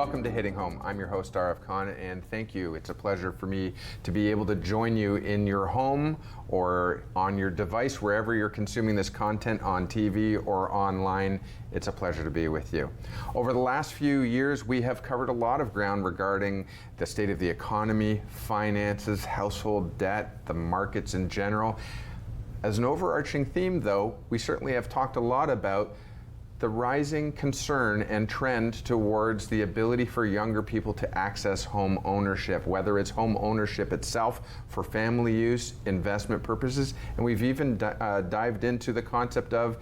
Welcome to Hitting Home. I'm your host, Arif Khan, and thank you. It's a pleasure for me to be able to join you in your home or on your device, wherever you're consuming this content, on TV or online. It's a pleasure to be with you. Over the last few years, we have covered a lot of ground regarding the state of the economy, finances, household debt, the markets in general. As an overarching theme, though, we certainly have talked a lot about the rising concern and trend towards the ability for younger people to access home ownership, whether it's home ownership itself for family use, investment purposes, and we've even dived into the concept of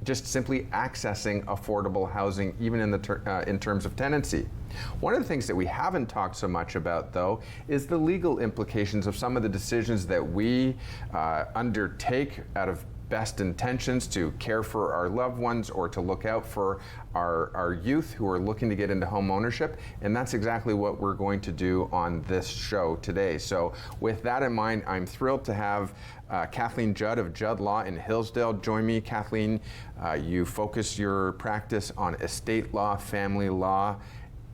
just simply accessing affordable housing, even in terms of tenancy. One of the things that we haven't talked so much about, though, is the legal implications of some of the decisions that we undertake out of best intentions to care for our loved ones or to look out for our youth who are looking to get into home ownership. And that's exactly what we're going to do on this show today. So with that in mind, I'm thrilled to have Kathleen Judd of Judd Law in Hillsdale join me. Kathleen, you focus your practice on estate law, family law,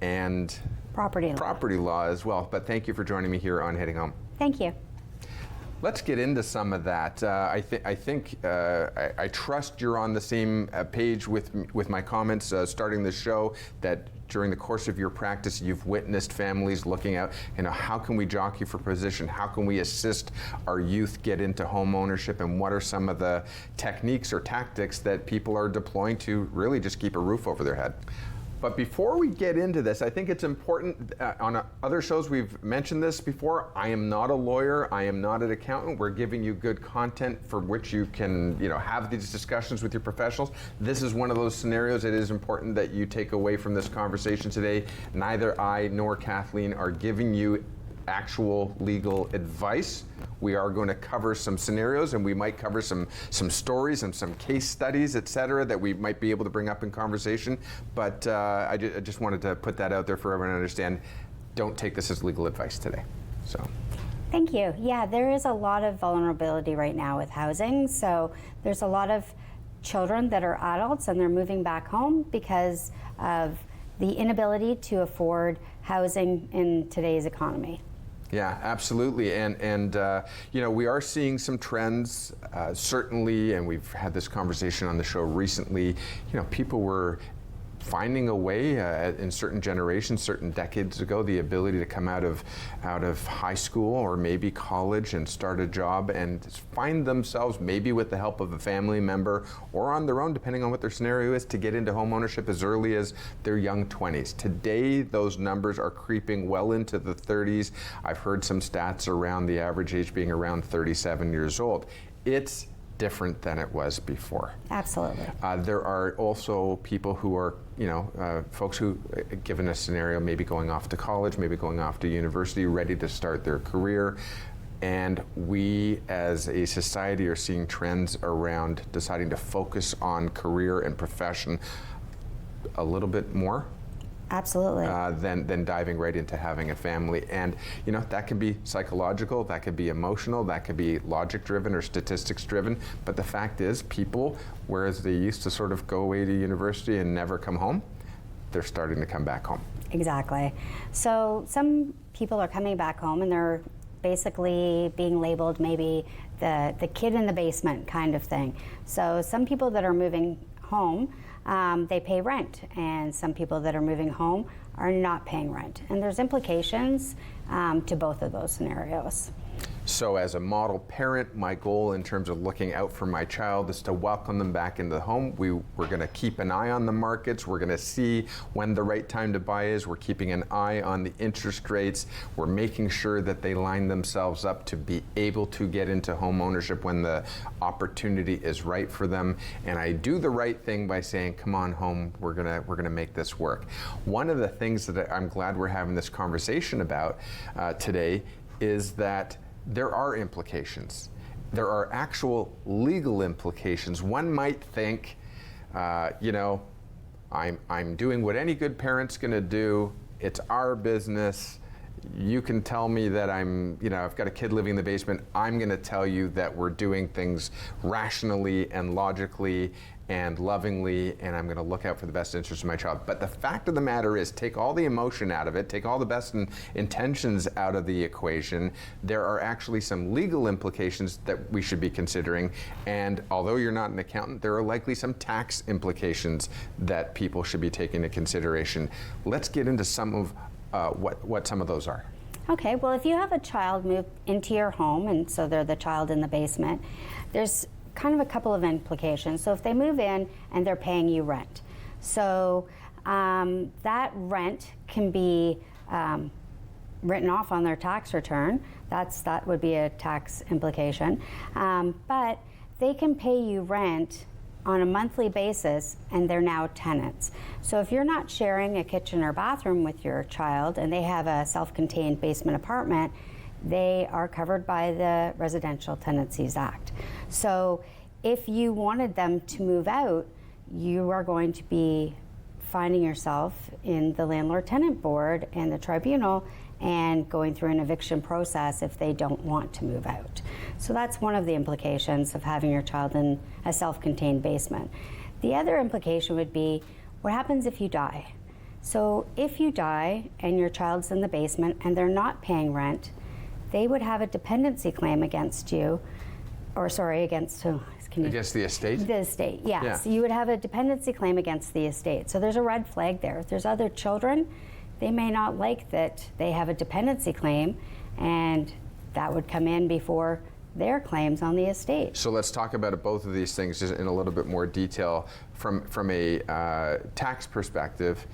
and property law as well. But thank you for joining me here on Hitting Home. Thank you. Let's get into some of that. I trust you're on the same page with my comments starting the show, that during the course of your practice you've witnessed families looking out, how can we jockey for position? How can we assist our youth get into home ownership? And what are some of the techniques or tactics that people are deploying to really just keep a roof over their head? But before we get into this, I think it's important, on other shows we've mentioned this before, I am not a lawyer, I am not an accountant. We're giving you good content for which you can have these discussions with your professionals. This is one of those scenarios. It is important that you take away from this conversation today. Neither I nor Kathleen are giving you actual legal advice. We are going to cover some scenarios, and we might cover some stories and some case studies, etc., that we might be able to bring up in conversation. But I just wanted to put that out there for everyone to understand. Don't take this as legal advice today. So. Thank you. Yeah, there is a lot of vulnerability right now with housing. So there's a lot of children that are adults and they're moving back home because of the inability to afford housing in today's economy. Yeah, absolutely. And we are seeing some trends, certainly, and we've had this conversation on the show recently. People were finding a way in certain generations, certain decades ago, the ability to come out of high school or maybe college and start a job and find themselves, maybe with the help of a family member or on their own, depending on what their scenario is, to get into home ownership as early as their young 20s. Today, those numbers are creeping well into the 30s. I've heard some stats around the average age being around 37 years old. It's different than it was before. Absolutely. There are also people who are, folks who, given a scenario, maybe going off to college, maybe going off to university, ready to start their career. And we as a society are seeing trends around deciding to focus on career and profession a little bit more. Absolutely. Than diving right into having a family. And that can be psychological, that could be emotional, that could be logic driven or statistics driven. But the fact is, people, whereas they used to sort of go away to university and never come home, they're starting to come back home. Exactly. So some people are coming back home and they're basically being labeled maybe the kid in the basement kind of thing. So some people that are moving home, they pay rent, and some people that are moving home are not paying rent. And there's implications to both of those scenarios. So as a model parent, my goal in terms of looking out for my child is to welcome them back into the home. We're going to keep an eye on the markets. We're going to see when the right time to buy is. We're keeping an eye on the interest rates. We're making sure that they line themselves up to be able to get into home ownership when the opportunity is right for them. And I do the right thing by saying, come on home, we're gonna make this work. One of the things that I'm glad we're having this conversation about today is that there are implications. There are actual legal implications. One might think, I'm doing what any good parent's gonna do. It's our business. You can tell me that I've got a kid living in the basement. I'm gonna tell you that we're doing things rationally and logically and lovingly, and I'm going to look out for the best interest of my child. But the fact of the matter is, take all the emotion out of it, take all the best intentions out of the equation. There are actually some legal implications that we should be considering, and although you're not an accountant, there are likely some tax implications that people should be taking into consideration. Let's get into some of what some of those are. Okay, well, if you have a child move into your home, and so they're the child in the basement, there's kind of a couple of implications. So if they move in and they're paying you rent, so that rent can be written off on their tax return. That would be a tax implication. But they can pay you rent on a monthly basis, and they're now tenants. So if you're not sharing a kitchen or bathroom with your child and they have a self-contained basement apartment, they are covered by the Residential Tenancies Act. So if you wanted them to move out, you are going to be finding yourself in the Landlord-Tenant Board and the tribunal and going through an eviction process if they don't want to move out. So that's one of the implications of having your child in a self-contained basement. The other implication would be, what happens if you die? So if you die and your child's in the basement and they're not paying rent, they would have a dependency claim against you, or sorry, against the estate? The estate, yes. Yeah. So you would have a dependency claim against the estate. So there's a red flag there. If there's other children, they may not like that they have a dependency claim, and that would come in before their claims on the estate. So let's talk about both of these things just in a little bit more detail. From a tax perspective,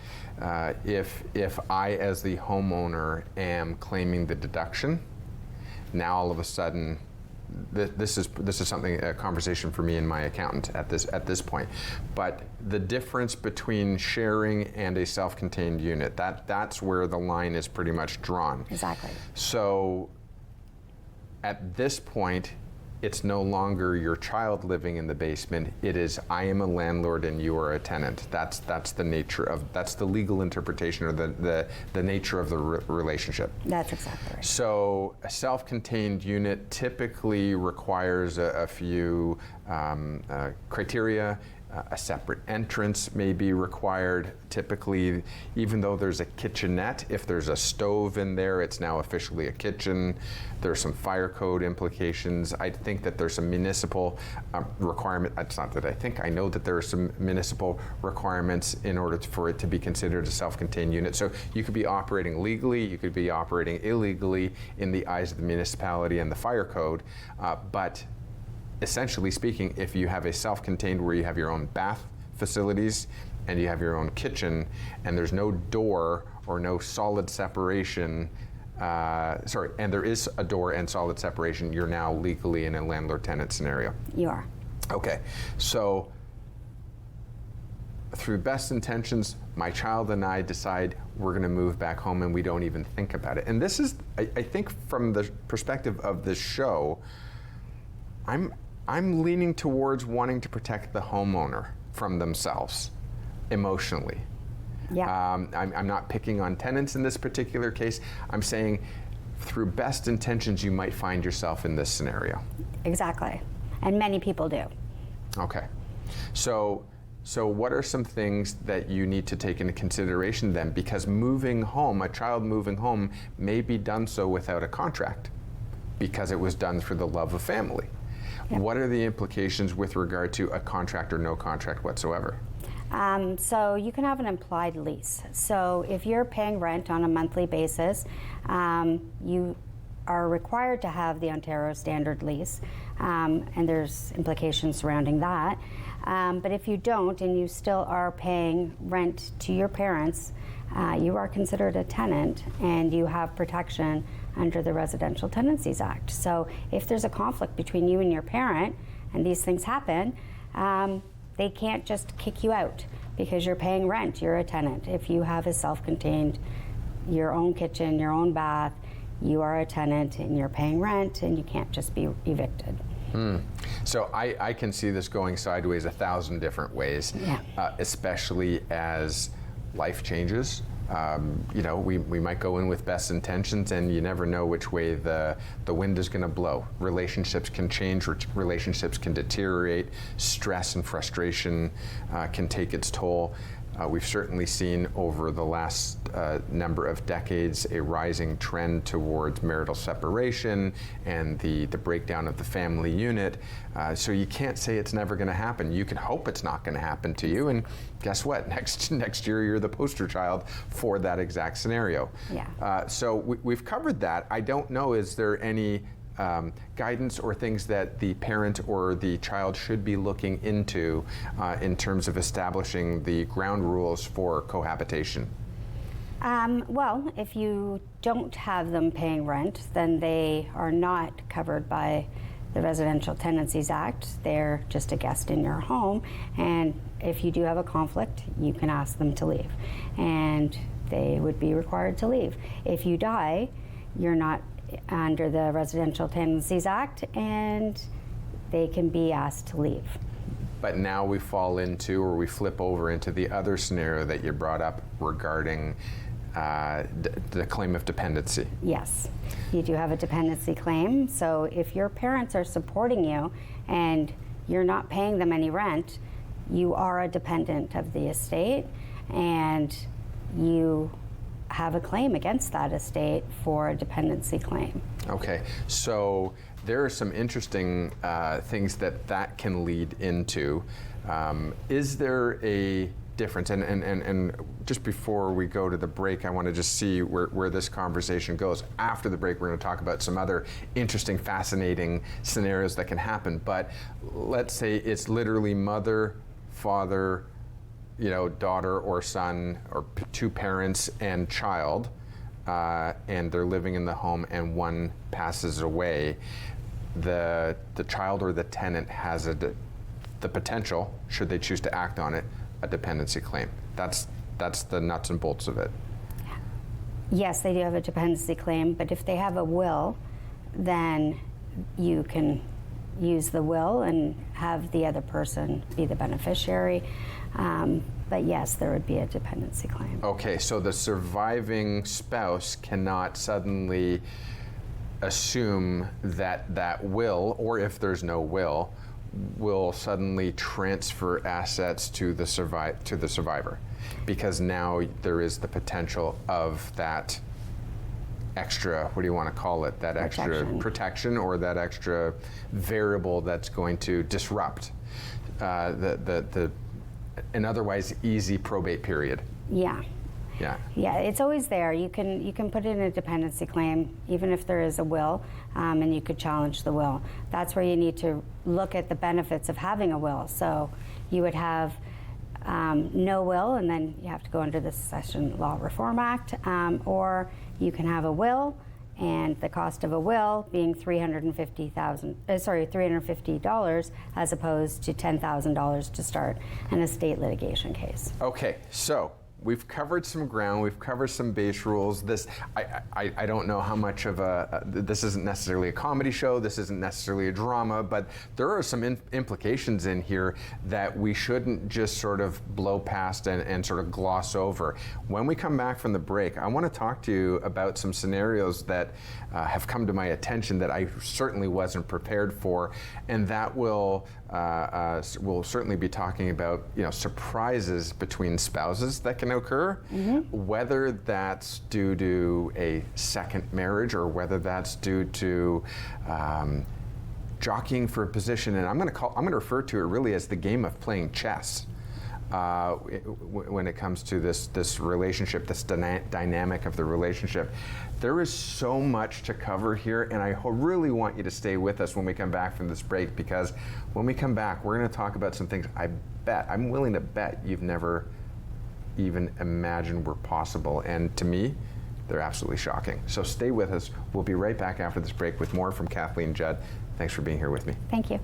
if I, as the homeowner, am claiming the deduction, now all of a sudden, this is something, a conversation for me and my accountant at this point. But the difference between sharing and a self-contained unit, that's where the line is pretty much drawn. Exactly. So at this point, it's no longer your child living in the basement. It is, I am a landlord and you are a tenant. That's the nature of, that's the legal interpretation, or the nature of the relationship. That's exactly right. So a self-contained unit typically requires a few criteria. A separate entrance may be required. Typically, even though there's a kitchenette, if there's a stove in there, it's now officially a kitchen. There's some fire code implications. I think that there's some municipal requirement. It's not that I think, I know that there are some municipal requirements in order for it to be considered a self-contained unit. So you could be operating legally, you could be operating illegally in the eyes of the municipality and the fire code, but essentially speaking, if you have a self-contained where you have your own bath facilities and you have your own kitchen and there's no door or no solid separation, and there is a door and solid separation, you're now legally in a landlord-tenant scenario. You are. Okay, so through best intentions, my child and I decide we're going to move back home and we don't even think about it. And this is, I think from the perspective of this show, I'm leaning towards wanting to protect the homeowner from themselves emotionally. Yeah. I'm not picking on tenants in this particular case. I'm saying through best intentions, you might find yourself in this scenario. Exactly. And many people do. Okay. So what are some things that you need to take into consideration then? Because moving home, a child moving home may be done so without a contract because it was done for the love of family. Yeah. What are the implications with regard to a contract or no contract whatsoever? So you can have an implied lease. So if you're paying rent on a monthly basis, you are required to have the Ontario Standard Lease, and there's implications surrounding that. But if you don't and you still are paying rent to your parents, you are considered a tenant and you have protection under the Residential Tenancies Act. So if there's a conflict between you and your parent and these things happen, they can't just kick you out because you're paying rent, you're a tenant. If you have a self-contained, your own kitchen, your own bath, you are a tenant and you're paying rent and you can't just be evicted. So I can see this going sideways 1,000 different ways, yeah. Especially as life changes, we might go in with best intentions, and you never know which way the wind is going to blow. Relationships can change, relationships can deteriorate, stress and frustration can take its toll. We've certainly seen over the last number of decades a rising trend towards marital separation and the breakdown of the family unit. So you can't say it's never going to happen. You can hope it's not going to happen to you, and guess what? Next year you're the poster child for that exact scenario. Yeah. So we've covered that. I don't know, is there any guidance or things that the parent or the child should be looking into in terms of establishing the ground rules for cohabitation? Well, if you don't have them paying rent, then they are not covered by the Residential Tenancies Act. They're just a guest in your home, and if you do have a conflict, you can ask them to leave, and they would be required to leave. If you die, you're not under the Residential Tenancies Act, and they can be asked to leave. But now we fall into, or we flip over into the other scenario that you brought up regarding the claim of dependency. Yes, you do have a dependency claim. So if your parents are supporting you and you're not paying them any rent, you are a dependent of the estate, and you have a claim against that estate for a dependency claim. Okay, so there are some interesting things that can lead into. Is there a difference? And just before we go to the break, I want to just see where this conversation goes. After the break, we're going to talk about some other interesting, fascinating scenarios that can happen. But let's say it's literally mother, father, daughter or son, or two parents and child, and they're living in the home, and one passes away. The child or the tenant has the potential, should they choose to act on it, a dependency claim. That's the nuts and bolts of it. Yes, they do have a dependency claim, but if they have a will, then you can use the will and have the other person be the beneficiary. But yes, there would be a dependency claim. Okay, so the surviving spouse cannot suddenly assume that will, or if there's no will suddenly transfer assets to the survivor, because now there is the potential of that extra, what do you want to call it, that extra protection or that extra variable that's going to disrupt an otherwise easy probate period. Yeah. Yeah. Yeah, it's always there. You can put in a dependency claim even if there is a will, and you could challenge the will. That's where you need to look at the benefits of having a will. So you would have no will, and then you have to go under the Succession Law Reform Act, or you can have a will, and the cost of a will being $350 as opposed to $10,000 to start an estate litigation case. Okay, so we've covered some ground, we've covered some base rules. I don't know how much of this isn't necessarily a comedy show, this isn't necessarily a drama, but there are some implications in here that we shouldn't just sort of blow past and sort of gloss over. When we come back from the break, I want to talk to you about some scenarios that have come to my attention that I certainly wasn't prepared for, and that we'll certainly be talking about surprises between spouses that can occur, whether that's due to a second marriage or whether that's due to jockeying for a position, and I'm going to refer to it really as the game of playing chess. When it comes to this relationship, this dynamic of the relationship. There is so much to cover here, and I really want you to stay with us when we come back from this break, because when we come back, we're going to talk about some things I'm willing to bet you've never even imagined were possible, and to me, they're absolutely shocking. So stay with us. We'll be right back after this break with more from Kathleen Judd. Thanks for being here with me. Thank you.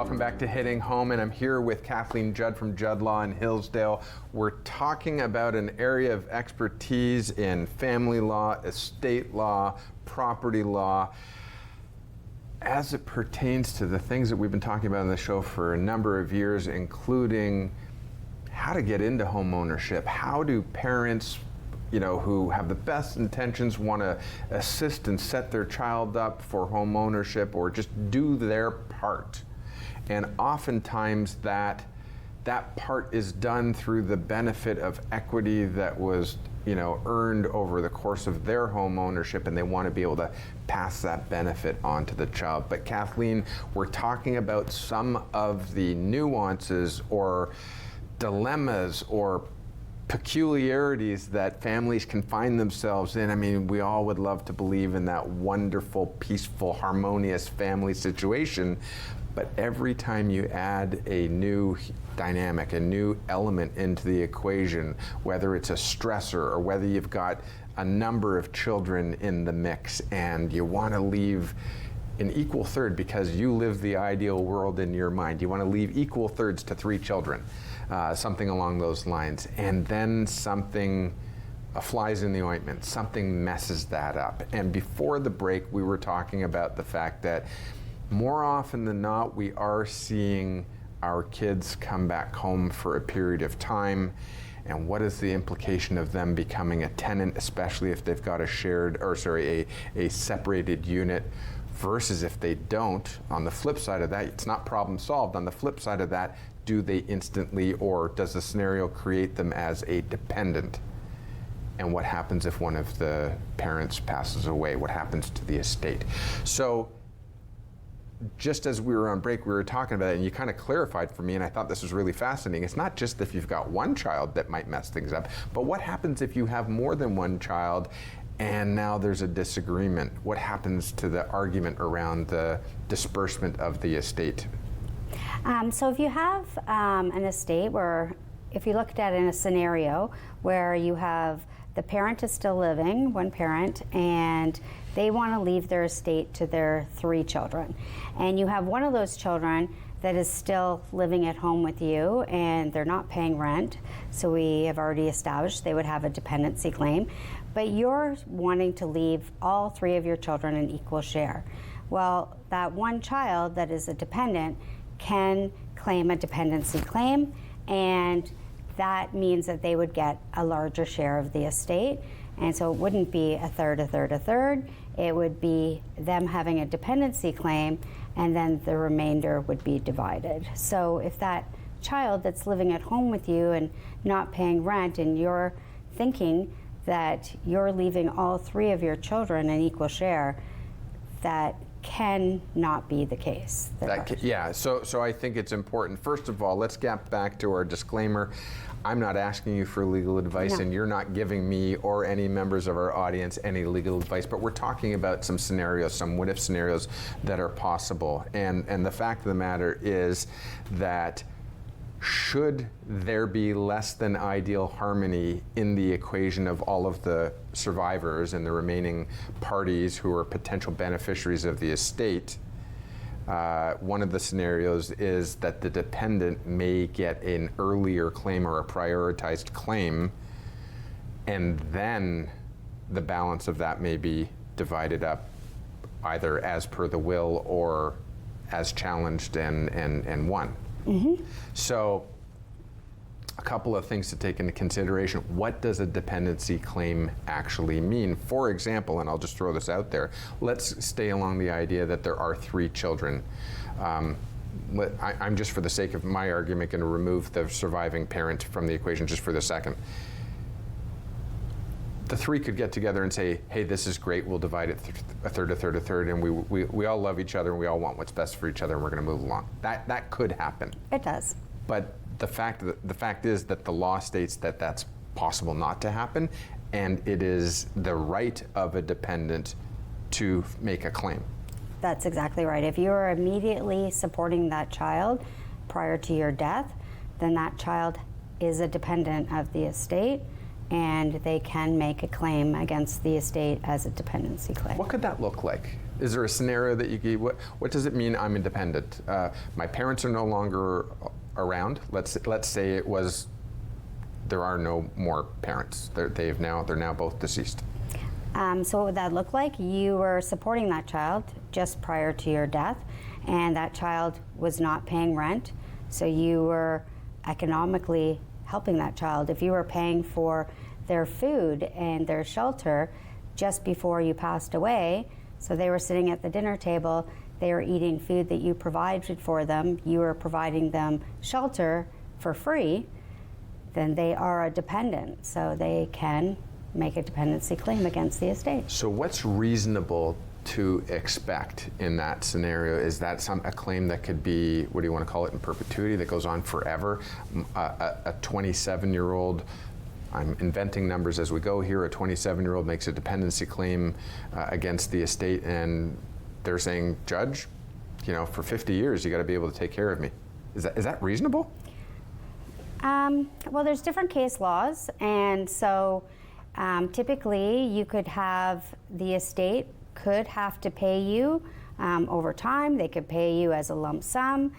Welcome back to Hitting Home, and I'm here with Kathleen Judd from Judd Law in Hillsdale. We're talking about an area of expertise in family law, estate law, property law, as it pertains to the things that we've been talking about on the show for a number of years, including how to get into home ownership. How do parents, who have the best intentions want to assist and set their child up for home ownership or just do their part? And oftentimes that part is done through the benefit of equity that was earned over the course of their home ownership, and they want to be able to pass that benefit on to the child. But Kathleen, we're talking about some of the nuances or dilemmas or peculiarities that families can find themselves in. I mean, we all would love to believe in that wonderful, peaceful, harmonious family situation, but every time you add a new dynamic, a new element into the equation, whether it's a stressor or whether you've got a number of children in the mix and you want to leave an equal third because you live the ideal world in your mind. You want to leave equal thirds to 3 children, something along those lines. And then something flies in the ointment, something messes that up. And before the break, we were talking about the fact that more often than not, we are seeing our kids come back home for a period of time. And what is the implication of them becoming a tenant, especially if they've got a separated unit, versus if they don't? On the flip side of that, it's not problem solved. On the flip side of that, do they instantly, or does the scenario create them as a dependent? And what happens if one of the parents passes away? What happens to the estate? So just as we were on break, we were talking about it, and you kind of clarified for me, and I thought this was really fascinating. It's not just if you've got one child that might mess things up, but what happens if you have more than one child and now there's a disagreement? What happens to the argument around the disbursement of the estate? So if you have an estate where, if you looked at it in a scenario where you have the parent is still living, one parent, and they want to leave their estate to their 3 children, and you have one of those children that is still living at home with you and they're not paying rent, so we have already established they would have a dependency claim, but you're wanting to leave all 3 of your children an equal share. Well, that one child that is a dependent can claim a dependency claim, and that means that they would get a larger share of the estate. And so it wouldn't be a third, a third, a third. It would be them having a dependency claim, and then the remainder would be divided. So if that child that's living at home with you and not paying rent, and you're thinking that you're leaving all 3 of your children an equal share, that can not be the case. So I think it's important. First of all, let's get back to our disclaimer. I'm not asking you for legal advice, and you're not giving me or any members of our audience any legal advice, but we're talking about some scenarios, some what-if scenarios that are possible. And the fact of the matter is that should there be less than ideal harmony in the equation of all of the survivors and the remaining parties who are potential beneficiaries of the estate, one of the scenarios is that the dependent may get an earlier claim or a prioritized claim, and then the balance of that may be divided up either as per the will or as challenged and won. Mm-hmm. So a couple of things to take into consideration. What does a dependency claim actually mean? For example, and I'll just throw this out there, let's stay along the idea that there are 3 children. I'm just, for the sake of my argument, going to remove the surviving parent from the equation just for the second. The 3 could get together and say, hey, this is great, we'll divide it a third, a third, a third, and we all love each other and we all want what's best for each other, and we're going to move along. That could happen. It does. But the fact is that the law states that that's possible not to happen, and it is the right of a dependent to make a claim. That's exactly right. If you are immediately supporting that child prior to your death, then that child is a dependent of the estate, and they can make a claim against the estate as a dependency claim. What could that look like? Is there a scenario that you gave? What does it mean I'm independent? My parents are no longer around. Let's say it was there are no more parents. They're now both deceased. So what would that look like? You were supporting that child just prior to your death, and that child was not paying rent, so you were economically helping that child. If you were paying for their food and their shelter just before you passed away, so they were sitting at the dinner table, they were eating food that you provided for them, you were providing them shelter for free, then they are a dependent, so they can make a dependency claim against the estate. So what's reasonable to expect in that scenario? Is that a claim that could be, what do you want to call it, in perpetuity, that goes on forever? A 27-year-old, I'm inventing numbers as we go here, a 27-year-old makes a dependency claim against the estate, and they're saying, Judge, for 50 years you got to be able to take care of me. Is that reasonable? Well, there's different case laws, and so typically you could have the estate could have to pay you over time. They could pay you as a lump sum.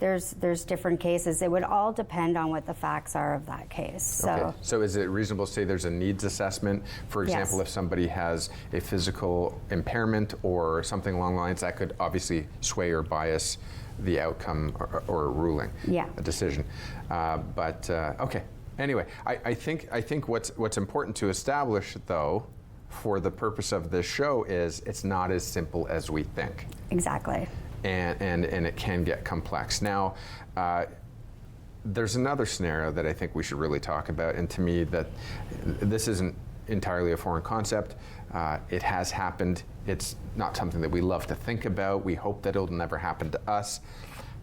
There's different cases. It would all depend on what the facts are of that case. Okay. So is it reasonable to say there's a needs assessment? For example, Yes. if somebody has a physical impairment or something along the lines, that could obviously sway or bias the outcome or ruling, a decision. Okay. Anyway, I think what's important to establish, though, for the purpose of this show, is it's not as simple as we think. Exactly. And it can get complex. Now, there's another scenario that I think we should really talk about, and to me that this isn't entirely a foreign concept. It has happened. It's not something that we love to think about. We hope that it'll never happen to us.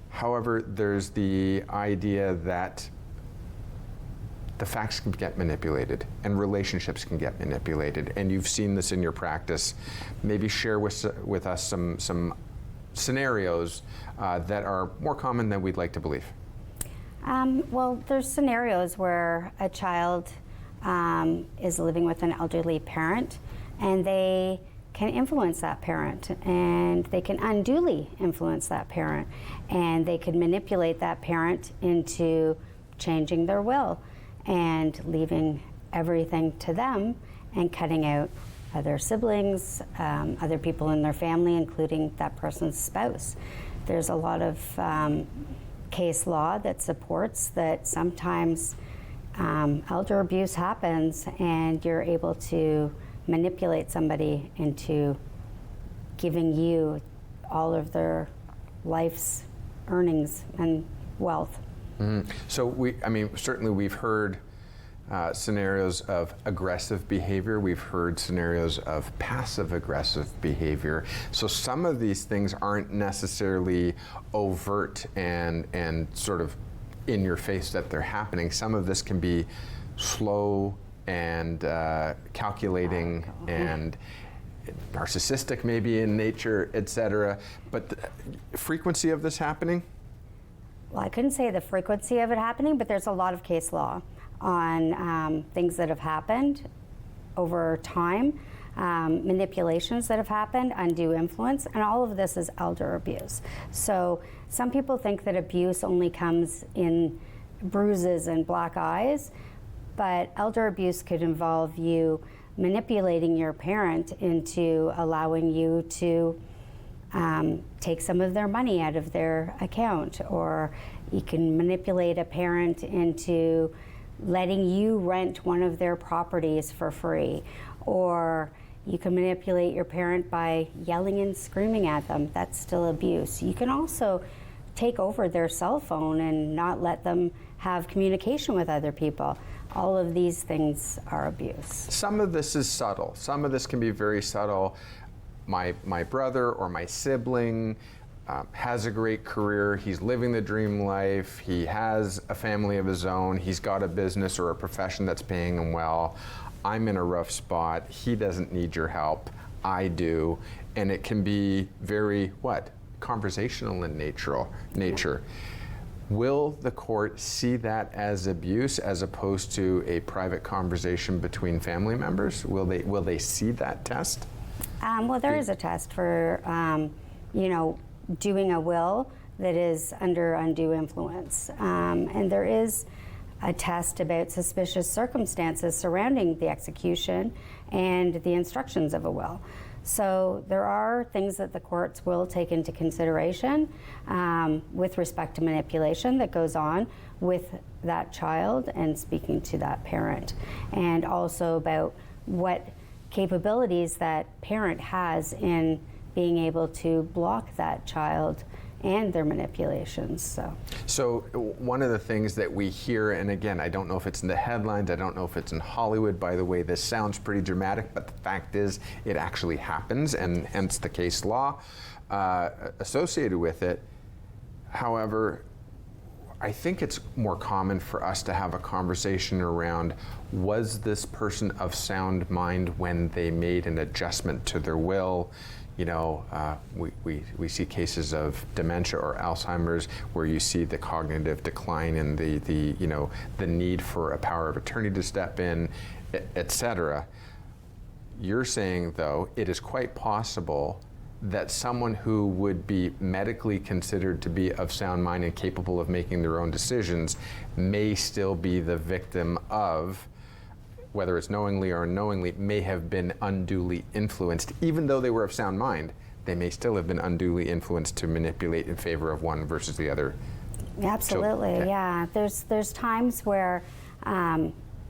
However, there's the idea that the facts can get manipulated and relationships can get manipulated, and you've seen this in your practice. Maybe share with us some scenarios that are more common than we'd like to believe. Well, there's scenarios where a child is living with an elderly parent, and they can influence that parent, and they can unduly influence that parent, and they can manipulate that parent into changing their will and leaving everything to them and cutting out other siblings, other people in their family, including that person's spouse. There's a lot of case law that supports that sometimes elder abuse happens and you're able to manipulate somebody into giving you all of their life's earnings and wealth. Mm-hmm. So certainly we've heard scenarios of aggressive behavior. We've heard scenarios of passive aggressive behavior. So some of these things aren't necessarily overt and sort of in your face that they're happening. Some of this can be slow and calculating and narcissistic maybe in nature, etc. But the frequency of this happening? Well, I couldn't say the frequency of it happening, but there's a lot of case law on things that have happened over time, manipulations that have happened, undue influence, and all of this is elder abuse. So some people think that abuse only comes in bruises and black eyes, but elder abuse could involve you manipulating your parent into allowing you to take some of their money out of their account, or you can manipulate a parent into letting you rent one of their properties for free, or you can manipulate your parent by yelling and screaming at them. That's still abuse. You can also take over their cell phone and not let them have communication with other people. All of these things are abuse. Some of this is subtle. Some of this can be very subtle. My brother or my sibling has a great career, he's living the dream life, he has a family of his own, he's got a business or a profession that's paying him well. I'm in a rough spot, he doesn't need your help, I do. And it can be very, conversational in nature. Will the court see that as abuse as opposed to a private conversation between family members? Will they see that test? Well, there is a test for, doing a will that is under undue influence. And there is a test about suspicious circumstances surrounding the execution and the instructions of a will. So there are things that the courts will take into consideration with respect to manipulation that goes on with that child and speaking to that parent, and also about what capabilities that parent has in being able to block that child and their manipulations. So one of the things that we hear, and again, I don't know if it's in the headlines, I don't know if it's in Hollywood, by the way, this sounds pretty dramatic, but the fact is it actually happens, and hence the case law associated with it. However, I think it's more common for us to have a conversation around, was this person of sound mind when they made an adjustment to their will? We see cases of dementia or Alzheimer's where you see the cognitive decline and the need for a power of attorney to step in, et cetera. You're saying, though, it is quite possible that someone who would be medically considered to be of sound mind and capable of making their own decisions may still be the victim of, whether it's knowingly or unknowingly, may have been unduly influenced. Even though they were of sound mind, they may still have been unduly influenced to manipulate in favor of one versus the other. Absolutely, okay. Yeah. There's times where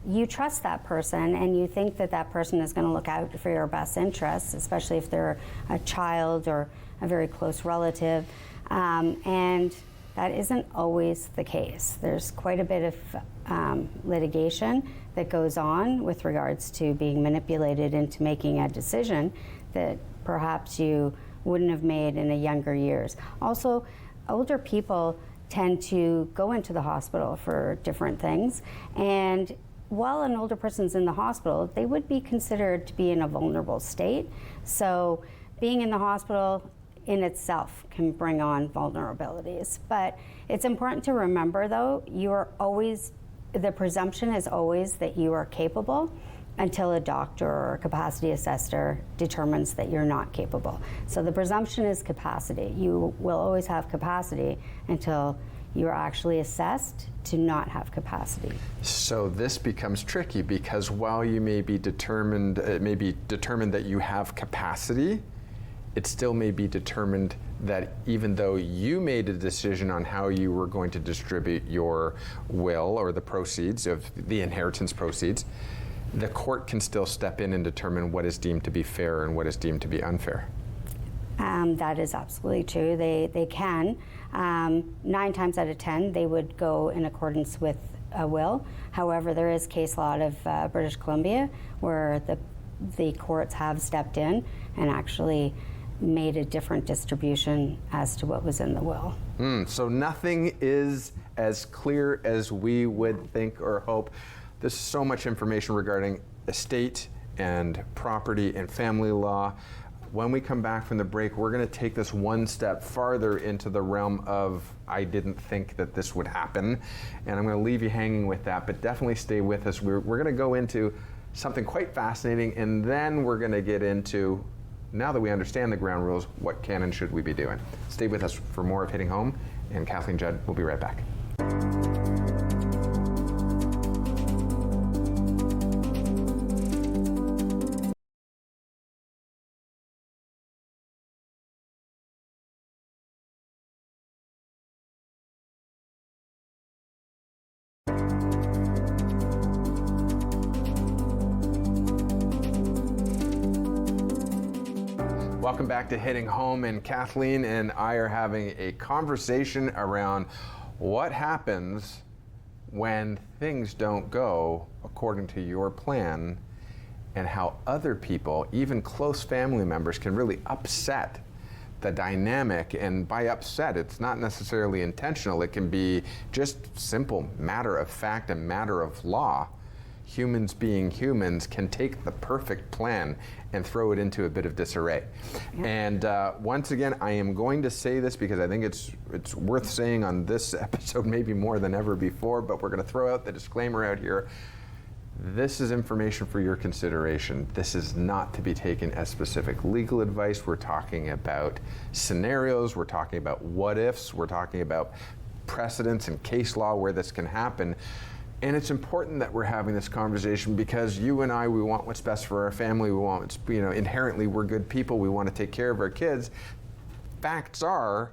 you trust that person and you think that that person is going to look out for your best interests, especially if they're a child or a very close relative, and that isn't always the case. There's quite a bit of litigation that goes on with regards to being manipulated into making a decision that perhaps you wouldn't have made in the younger years. Also, older people tend to go into the hospital for different things, and while an older person's in the hospital, they would be considered to be in a vulnerable state. So being in the hospital in itself can bring on vulnerabilities. But it's important to remember, though, the presumption is always that you are capable until a doctor or a capacity assessor determines that you're not capable. So the presumption is capacity. You will always have capacity until you are actually assessed to not have capacity. So this becomes tricky because while you may be determined, it may be determined that you have capacity, it still may be determined that even though you made a decision on how you were going to distribute your will or the proceeds of the inheritance proceeds, the court can still step in and determine what is deemed to be fair and what is deemed to be unfair. That is absolutely true. They can. 9 times out of 10, they would go in accordance with a will. However, there is case law of British Columbia where the courts have stepped in and actually made a different distribution as to what was in the will. So nothing is as clear as we would think or hope. There's so much information regarding estate and property and family law. When we come back from the break, we're going to take this one step farther into the realm of I didn't think that this would happen. And I'm going to leave you hanging with that, but definitely stay with us. We're going to go into something quite fascinating, and then we're going to get into, now that we understand the ground rules, what can and should we be doing. Stay with us for more of Hitting Home, and Kathleen Judd will be right back. Welcome back to Hitting Home, and Kathleen and I are having a conversation around what happens when things don't go according to your plan and how other people, even close family members, can really upset the dynamic. And by upset, it's not necessarily intentional. It can be just simple matter of fact and matter of law. Humans being humans can take the perfect plan and throw it into a bit of disarray. Yeah. And once again, I am going to say this because I think it's worth saying on this episode maybe more than ever before, but we're going to throw out the disclaimer out here. This is information for your consideration. This is not to be taken as specific legal advice. We're talking about scenarios, we're talking about what ifs, we're talking about precedents and case law where this can happen. And it's important that we're having this conversation because you and I, we want what's best for our family. We want what's, inherently we're good people. We want to take care of our kids. Facts are,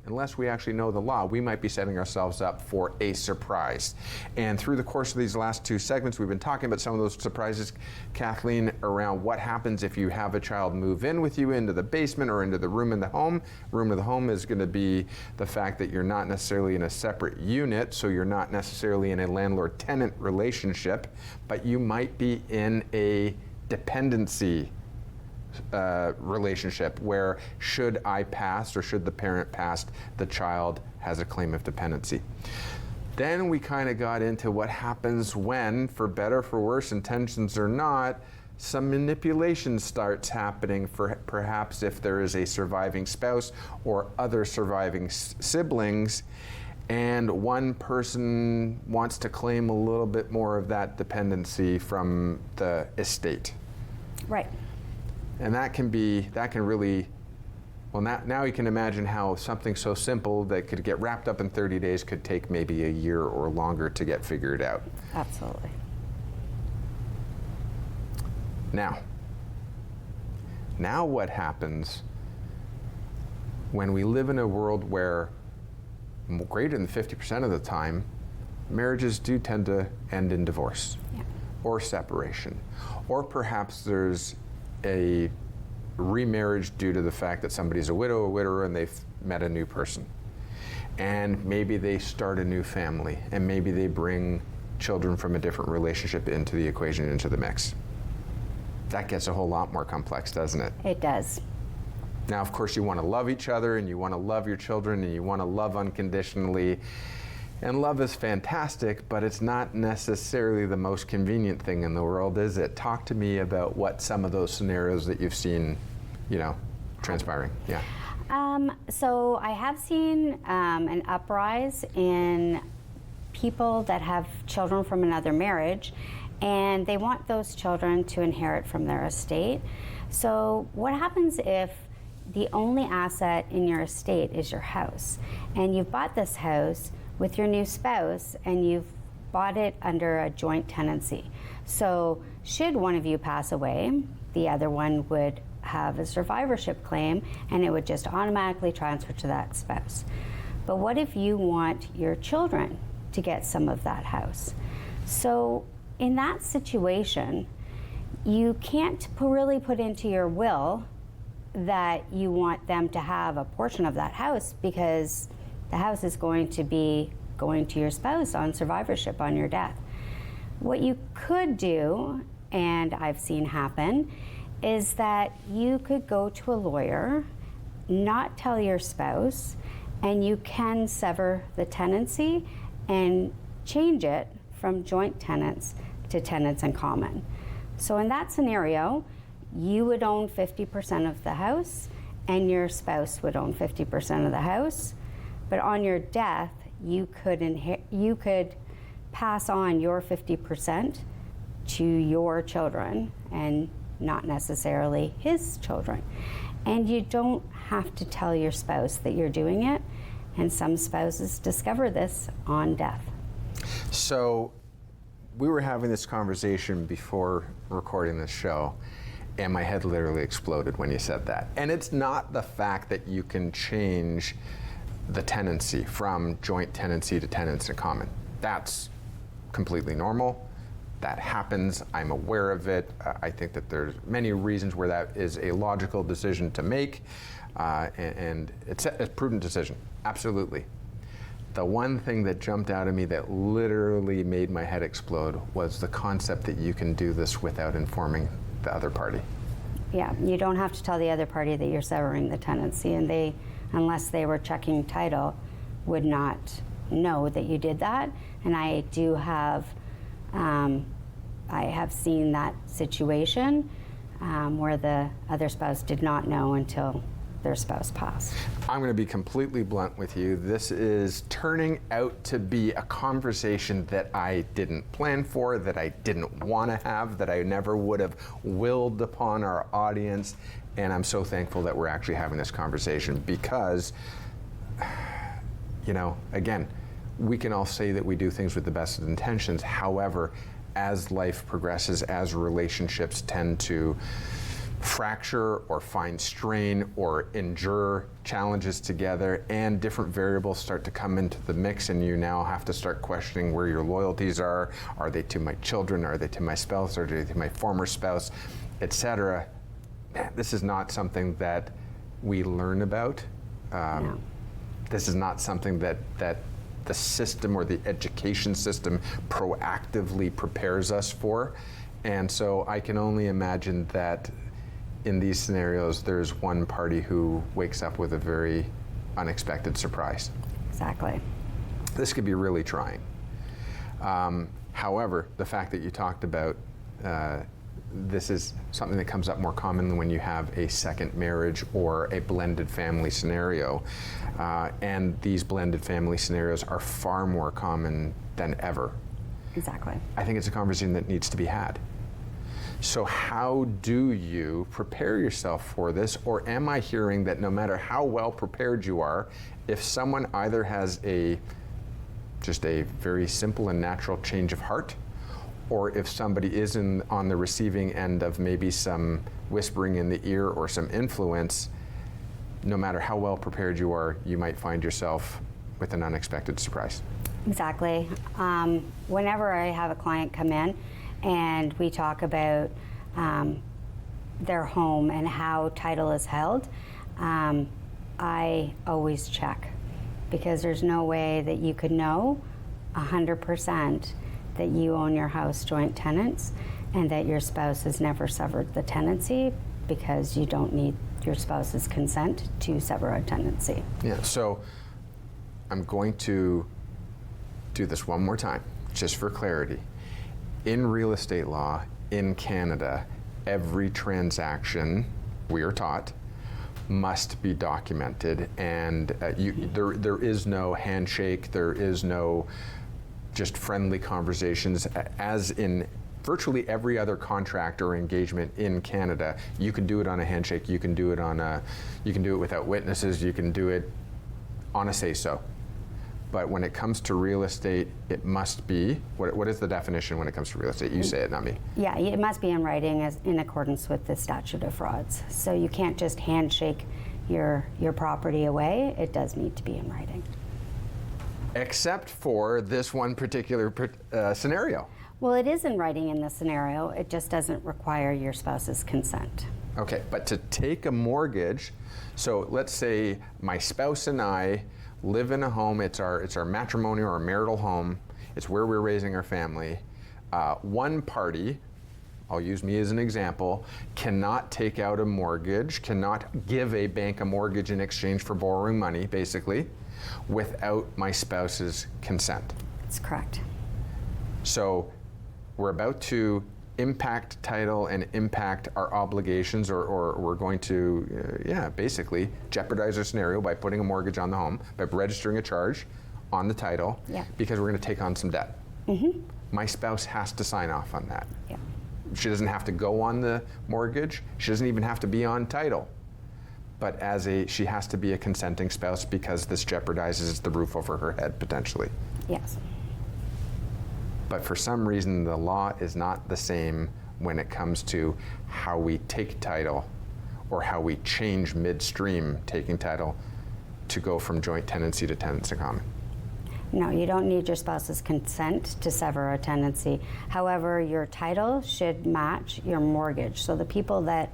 unless we actually know the law, we might be setting ourselves up for a surprise. And through the course of these last two segments, we've been talking about some of those surprises, Kathleen, around what happens if you have a child move in with you into the basement or into the room in the home. Room of the home is going to be the fact that you're not necessarily in a separate unit, so you're not necessarily in a landlord-tenant relationship, but you might be in a dependency relationship where should I pass or should the parent pass, the child has a claim of dependency. Then we kind of got into what happens when, for better, for worse, intentions or not, some manipulation starts happening for perhaps if there is a surviving spouse or other surviving siblings, and one person wants to claim a little bit more of that dependency from the estate. Right. And that can really, well, now you can imagine how something so simple that could get wrapped up in 30 days could take maybe a year or longer to get figured out. Absolutely. Now what happens when we live in a world where greater than 50% of the time, marriages do tend to end in divorce, yeah, or separation, or perhaps there's a remarriage due to the fact that somebody's a widow or widower and they've met a new person. And maybe they start a new family, and maybe they bring children from a different relationship into the equation, into the mix. That gets a whole lot more complex, doesn't it? It does. Now, of course, you want to love each other, and you want to love your children, and you want to love unconditionally. And love is fantastic, but it's not necessarily the most convenient thing in the world, is it? Talk to me about what some of those scenarios that you've seen, transpiring. Yeah. So I have seen an uprise in people that have children from another marriage, and they want those children to inherit from their estate. So what happens if the only asset in your estate is your house, and you've bought this house with your new spouse, and you've bought it under a joint tenancy? So should one of you pass away, the other one would have a survivorship claim, and it would just automatically transfer to that spouse. But what if you want your children to get some of that house? So in that situation, you can't really put into your will that you want them to have a portion of that house, because the house is going to be going to your spouse on survivorship on your death. What you could do, and I've seen happen, is that you could go to a lawyer, not tell your spouse, and you can sever the tenancy and change it from joint tenants to tenants in common. So in that scenario, you would own 50% of the house, and your spouse would own 50% of the house. But on your death, you could pass on your 50% to your children and not necessarily his children. And you don't have to tell your spouse that you're doing it. And some spouses discover this on death. So we were having this conversation before recording this show, and my head literally exploded when you said that. And it's not the fact that you can change the tenancy from joint tenancy to tenants in common. That's completely normal. That happens. I'm aware of it. I think that there's many reasons where that is a logical decision to make, and it's a prudent decision, absolutely. The one thing that jumped out at me that literally made my head explode was the concept that you can do this without informing the other party. Yeah, you don't have to tell the other party that you're severing the tenancy, and they, unless they were checking title, would not know that you did that. And I do have, I have seen that situation where the other spouse did not know until their spouse passed. I'm going to be completely blunt with you. This is turning out to be a conversation that I didn't plan for, that I didn't want to have, that I never would have willed upon our audience. And I'm so thankful that we're actually having this conversation because, you know, again, we can all say that we do things with the best of intentions. However, as life progresses, as relationships tend to fracture or find strain or endure challenges together, and different variables start to come into the mix, and you now have to start questioning where your loyalties are. Are they to my children? Are they to my spouse? Are they to my former spouse, etc.? This is not something that we learn about. No. This is not something that the system or the education system proactively prepares us for. And so I can only imagine that in these scenarios, there's one party who wakes up with a very unexpected surprise. Exactly. This could be really trying. However, the fact that you talked about this is something that comes up more commonly when you have a second marriage or a blended family scenario. And these blended family scenarios are far more common than ever. Exactly. I think it's a conversation that needs to be had. So how do you prepare yourself for this? Or am I hearing that no matter how well prepared you are, if someone either has just a very simple and natural change of heart, or if somebody is on the receiving end of maybe some whispering in the ear or some influence, no matter how well prepared you are, you might find yourself with an unexpected surprise. Exactly. Whenever I have a client come in and we talk about their home and how title is held, I always check, because there's no way that you could know 100% that you own your house joint tenants and that your spouse has never severed the tenancy, because you don't need your spouse's consent to sever a tenancy. Yeah, so I'm going to do this one more time, just for clarity. In real estate law in Canada, every transaction, we are taught, must be documented, and there is no handshake, there is no just friendly conversations. As in virtually every other contract or engagement in Canada, you can do it on a handshake, you can do it without witnesses, you can do it on a say-so. But when it comes to real estate, it must be, what is the definition when it comes to real estate? You say it, not me. Yeah, it must be in writing as in accordance with the statute of frauds. So you can't just handshake your property away. It does need to be in writing. Except for this one particular scenario. Well, it is in writing in this scenario. It just doesn't require your spouse's consent. Okay, but to take a mortgage, so let's say my spouse and I live in a home, it's our matrimonial or marital home, it's where we're raising our family. One party, I'll use me as an example, cannot take out a mortgage, cannot give a bank a mortgage in exchange for borrowing money, basically, without my spouse's consent. That's correct. So we're about to impact title and impact our obligations, or we're going to, basically jeopardize our scenario by putting a mortgage on the home, by registering a charge on the title, because we're going to take on some debt. Mm-hmm. My spouse has to sign off on that. Yeah. She doesn't have to go on the mortgage. She doesn't even have to be on title. But she has to be a consenting spouse, because this jeopardizes the roof over her head, potentially. Yes. But for some reason, the law is not the same when it comes to how we take title, or how we change midstream taking title to go from joint tenancy to tenants in common. No, you don't need your spouse's consent to sever a tenancy. However, your title should match your mortgage. So the people that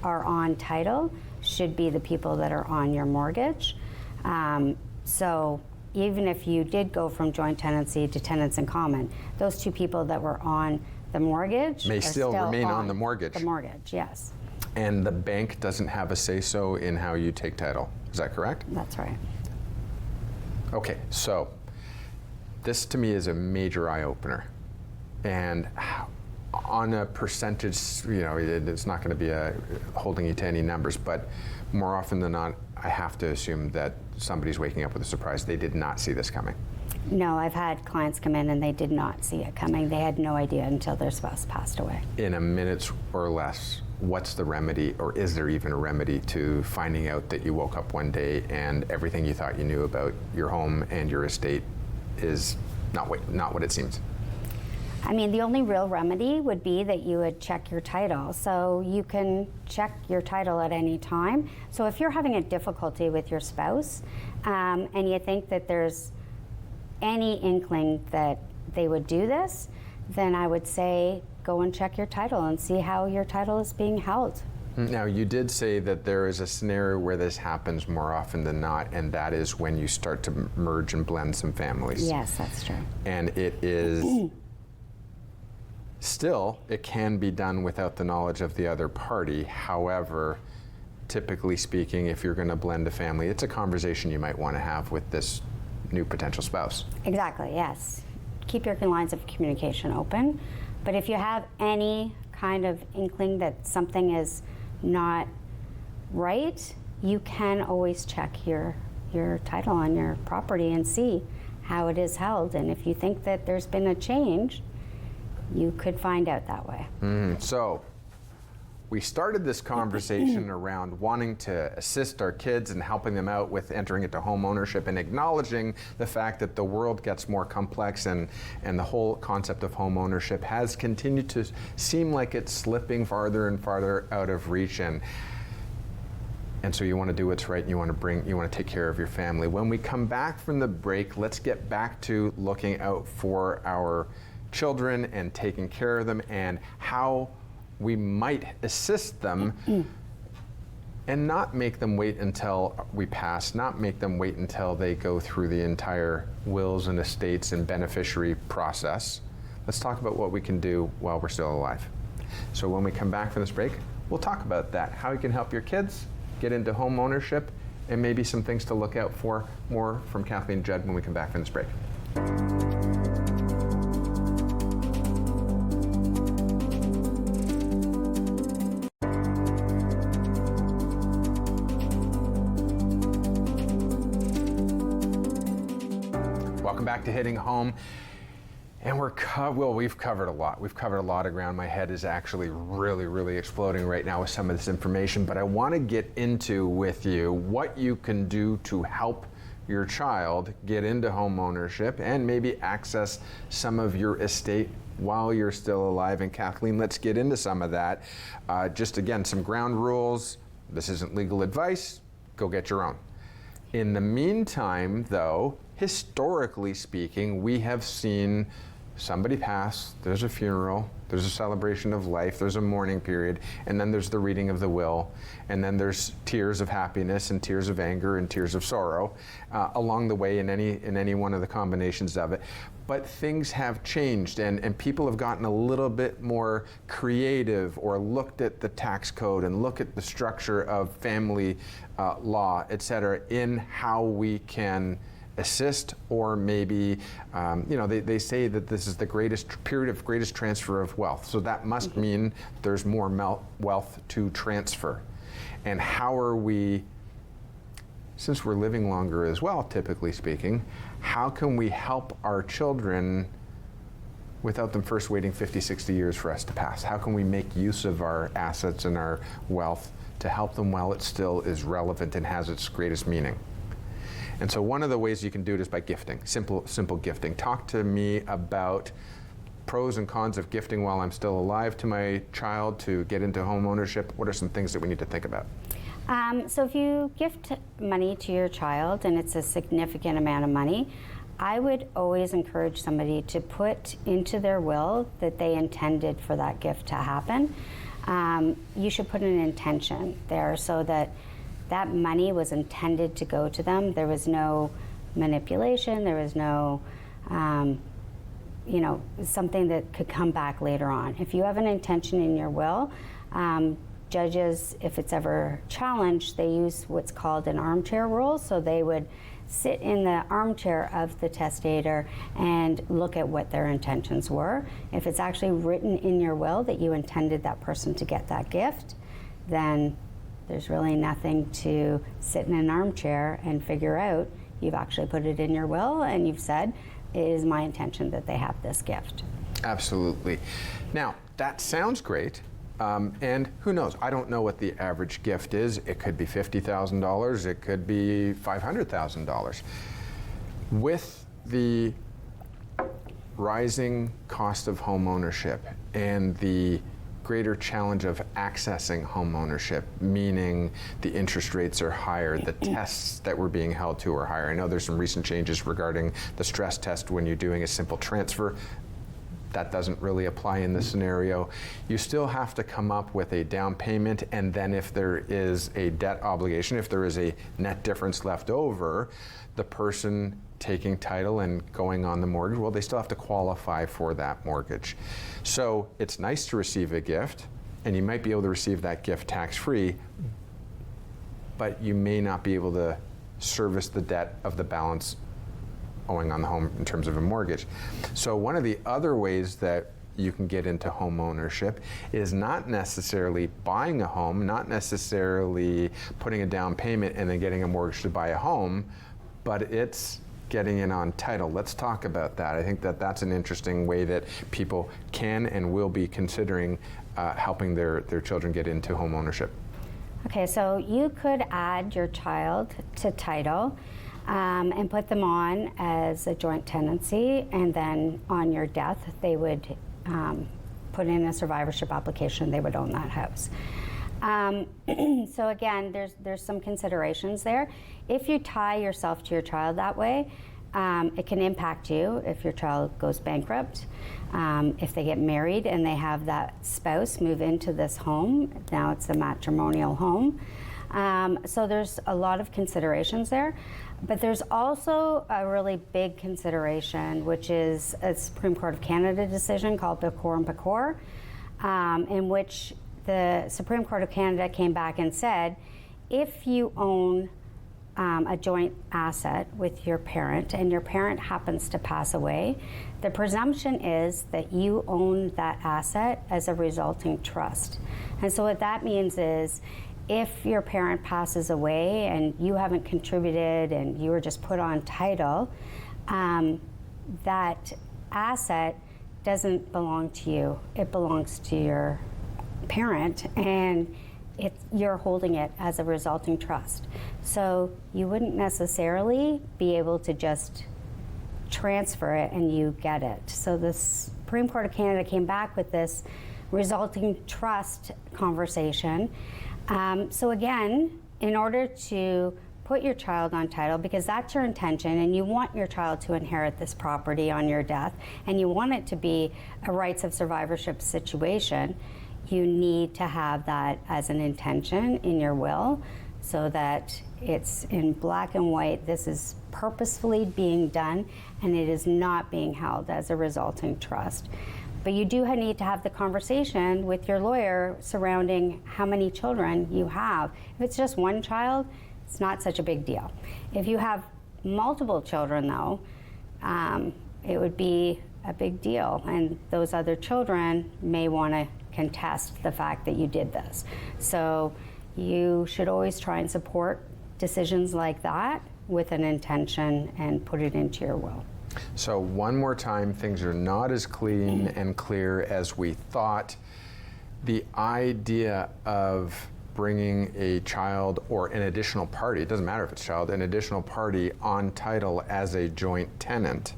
are on title should be the people that are on your mortgage. So even if you did go from joint tenancy to tenants in common, those two people that were on the mortgage may are still remain on the mortgage. The mortgage, yes. And the bank doesn't have a say-so in how you take title. Is that correct? That's right. Okay, so this to me is a major eye-opener. And on a percentage, it's not going to be holding you to any numbers, but more often than not, I have to assume that somebody's waking up with a surprise. They did not see this coming. No, I've had clients come in and they did not see it coming. They had no idea until their spouse passed away. In a minute or less, what's the remedy, or is there even a remedy to finding out that you woke up one day and everything you thought you knew about your home and your estate is not what it seems? I mean, the only real remedy would be that you would check your title. So you can check your title at any time. So if you're having a difficulty with your spouse and you think that there's any inkling that they would do this, then I would say go and check your title and see how your title is being held. Now, you did say that there is a scenario where this happens more often than not, and that is when you start to merge and blend some families. Yes, that's true. And it is still, it can be done without the knowledge of the other party. However, typically speaking, if you're going to blend a family, it's a conversation you might want to have with this new potential spouse. Exactly, yes. Keep your lines of communication open. But if you have any kind of inkling that something is not right, you can always check your title on your property and see how it is held. And if you think that there's been a change, you could find out that way. So we started this conversation around wanting to assist our kids and helping them out with entering into home ownership and acknowledging the fact that the world gets more complex and the whole concept of home ownership has continued to seem like it's slipping farther and farther out of reach. And so you want to do what's right, and you want to take care of your family. When we come back from the break, let's get back to looking out for our children and taking care of them, and how we might assist them and not make them wait until we pass, not make them wait until they go through the entire wills and estates and beneficiary process. Let's talk about what we can do while we're still alive. So when we come back from this break, we'll talk about that, how you can help your kids get into home ownership, and maybe some things to look out for. More from Kathleen Judd when we come back from this break. Welcome back to Hitting Home. And we've covered a lot. We've covered a lot of ground. My head is actually really exploding right now with some of this information, but I want to get into with you what you can do to help your child get into home ownership and maybe access some of your estate while you're still alive. And Kathleen, let's get into some of that. Just again, some ground rules. This isn't legal advice. Go get your own. In the meantime, though, historically speaking, we have seen somebody pass, there's a funeral, there's a celebration of life, there's a mourning period, and then there's the reading of the will, and then there's tears of happiness and tears of anger and tears of sorrow along the way in any one of the combinations of it. But things have changed, and people have gotten a little bit more creative, or looked at the tax code and look at the structure of family law, et cetera, in how we can assist, or maybe, they say that this is the period of greatest transfer of wealth. So that must mean there's more wealth to transfer. And how are we, since we're living longer as well, typically speaking, how can we help our children without them first waiting 50, 60 years for us to pass? How can we make use of our assets and our wealth to help them while it still is relevant and has its greatest meaning? And so one of the ways you can do it is by gifting, simple gifting. Talk to me about pros and cons of gifting while I'm still alive to my child to get into home ownership. What are some things that we need to think about? So if you gift money to your child and it's a significant amount of money, I would always encourage somebody to put into their will that they intended for that gift to happen. You should put an intention there so that money was intended to go to them. There was no manipulation. There was no, something that could come back later on. If you have an intention in your will, judges, if it's ever challenged, they use what's called an armchair rule. So they would sit in the armchair of the testator and look at what their intentions were. If it's actually written in your will that you intended that person to get that gift, then There's really nothing to sit in an armchair and figure out. You've actually put it in your will, and you've said, it is my intention that they have this gift. Absolutely. Now, that sounds great. And who knows? I don't know what the average gift is. It could be $50,000. It could be $500,000. With the rising cost of home ownership and the greater challenge of accessing home ownership, meaning the interest rates are higher, the tests that we're being held to are higher. I know there's some recent changes regarding the stress test when you're doing a simple transfer. That doesn't really apply in this scenario. You still have to come up with a down payment, and then if there is a debt obligation, if there is a net difference left over, the person taking title and going on the mortgage, well, they still have to qualify for that mortgage. So it's nice to receive a gift, and you might be able to receive that gift tax-free, but you may not be able to service the debt of the balance owing on the home in terms of a mortgage. So one of the other ways that you can get into home ownership is not necessarily buying a home, not necessarily putting a down payment and then getting a mortgage to buy a home, but it's getting in on title. Let's talk about that. I think that that's an interesting way that people can and will be considering helping their children get into home ownership. Okay, so you could add your child to title and put them on as a joint tenancy, and then on your death, they would put in a survivorship application. They would own that house. So again, there's some considerations there. If you tie yourself to your child that way, it can impact you if your child goes bankrupt. If they get married and they have that spouse move into this home, now it's a matrimonial home. So there's a lot of considerations there. But there's also a really big consideration, which is a Supreme Court of Canada decision called Pecor and Pecor, in which the Supreme Court of Canada came back and said, if you own a joint asset with your parent and your parent happens to pass away, the presumption is that you own that asset as a resulting trust. And so what that means is, if your parent passes away and you haven't contributed and you were just put on title, that asset doesn't belong to you. It belongs to your parent, and you're holding it as a resulting trust. So you wouldn't necessarily be able to just transfer it and you get it. So the Supreme Court of Canada came back with this resulting trust conversation. So again, in order to put your child on title, because that's your intention and you want your child to inherit this property on your death and you want it to be a rights of survivorship situation, you need to have that as an intention in your will so that it's in black and white. This is purposefully being done and it is not being held as a resulting trust. But you do need to have the conversation with your lawyer surrounding how many children you have. If it's just one child, it's not such a big deal. If you have multiple children, though, it would be a big deal. And those other children may want to contest the fact that you did this. So you should always try and support decisions like that with an intention and put it into your will. So one more time, things are not as clean and clear as we thought. The idea of bringing a child or an additional party, it doesn't matter if it's a child, an additional party on title as a joint tenant,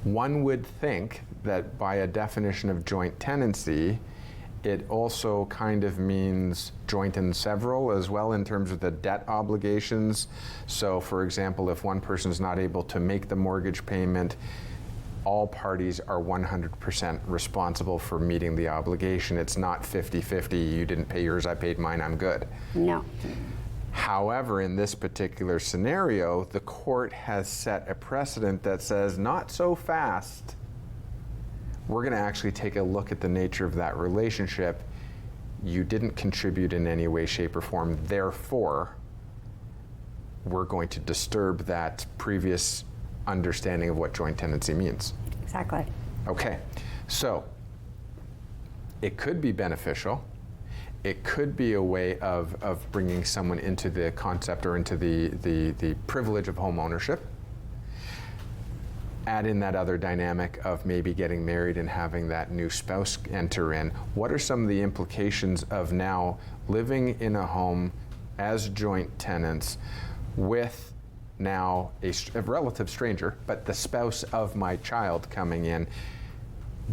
one would think that by a definition of joint tenancy, it also kind of means joint and several as well in terms of the debt obligations. So for example, if one person is not able to make the mortgage payment, all parties are 100% responsible for meeting the obligation. It's not 50-50, you didn't pay yours, I paid mine, I'm good. No. However, in this particular scenario, the court has set a precedent that says not so fast. We're going to actually take a look at the nature of that relationship. You didn't contribute in any way, shape, or form. Therefore, we're going to disturb that previous understanding of what joint tenancy means. Exactly. Okay, so it could be beneficial, it could be a way of bringing someone into the concept or into the privilege of home ownership. Add in that other dynamic of maybe getting married and having that new spouse enter in. What are some of the implications of now living in a home as joint tenants with now a relative stranger, but the spouse of my child coming in?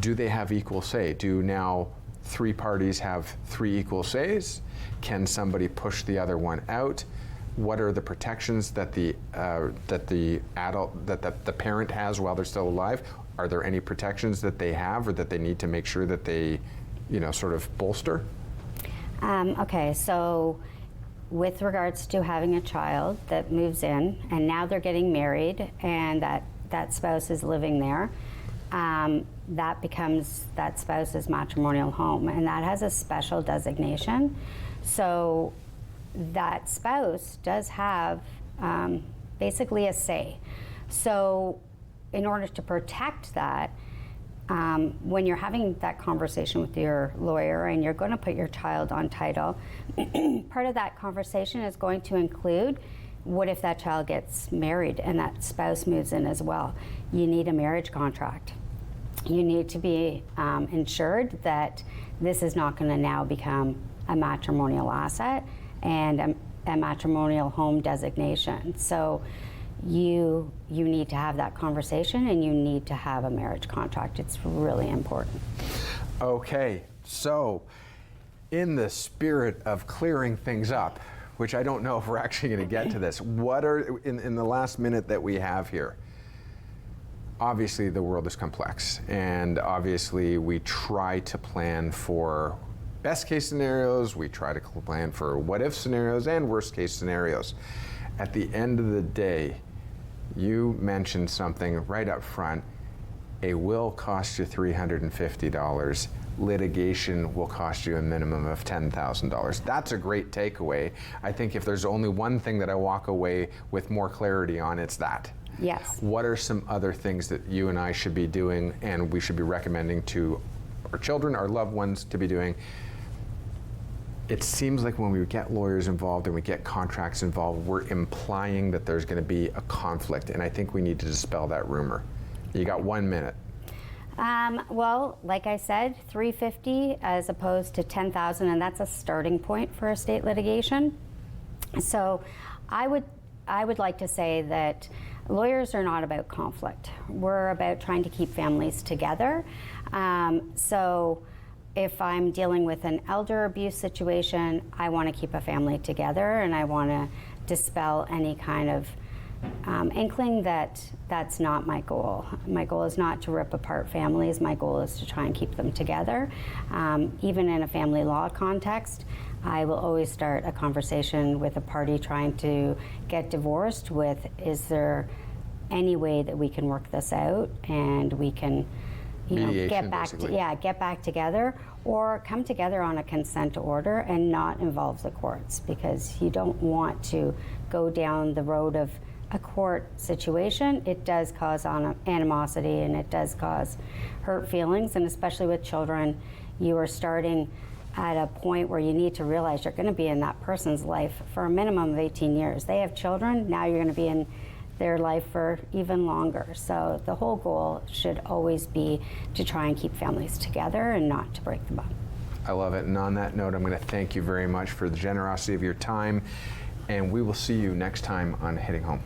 Do they have equal say? Do now 3 parties have 3 equal says? Can somebody push the other one out? What are the protections that the parent has while they're still alive? Are there any protections that they have or that they need to make sure that they, sort of bolster? Okay, so with regards to having a child that moves in and now they're getting married and that spouse is living there, that becomes that spouse's matrimonial home, and that has a special designation. So that spouse does have basically a say. So in order to protect that, when you're having that conversation with your lawyer and you're going to put your child on title, part of that conversation is going to include, what if that child gets married and that spouse moves in as well? You need a marriage contract. You need to be ensured that this is not going to now become a matrimonial asset and a matrimonial home designation. So you need to have that conversation and you need to have a marriage contract. It's really important. Okay, so in the spirit of clearing things up, which I don't know if we're actually going to get to this, what are, in the last minute that we have here, obviously the world is complex, and obviously we try to plan for best case scenarios, we try to plan for what if scenarios and worst case scenarios. At the end of the day, you mentioned something right up front. A will costs you $350. Litigation will cost you a minimum of $10,000. That's a great takeaway. I think if there's only one thing that I walk away with more clarity on, it's that. Yes. What are some other things that you and I should be doing and we should be recommending to our children, our loved ones to be doing? It seems like when we get lawyers involved and we get contracts involved, we're implying that there's going to be a conflict, and I think we need to dispel that rumor. You got 1 minute. Well, like I said, $350 as opposed to $10,000, and that's a starting point for estate litigation. So I would like to say that lawyers are not about conflict. We're about trying to keep families together. So if I'm dealing with an elder abuse situation, I want to keep a family together and I want to dispel any kind of inkling that that's not my goal. My goal is not to rip apart families. My goal is to try and keep them together. Even in a family law context, I will always start a conversation with a party trying to get divorced with, is there any way that we can work this out and we can get back together, or come together on a consent order and not involve the courts, because you don't want to go down the road of a court situation. It does cause animosity and it does cause hurt feelings, and especially with children, you are starting at a point where you need to realize you're going to be in that person's life for a minimum of 18 years. They have children, now you're going to be in their life for even longer. So the whole goal should always be to try and keep families together and not to break them up. I love it. And on that note, I'm going to thank you very much for the generosity of your time, and we will see you next time on Hitting Home.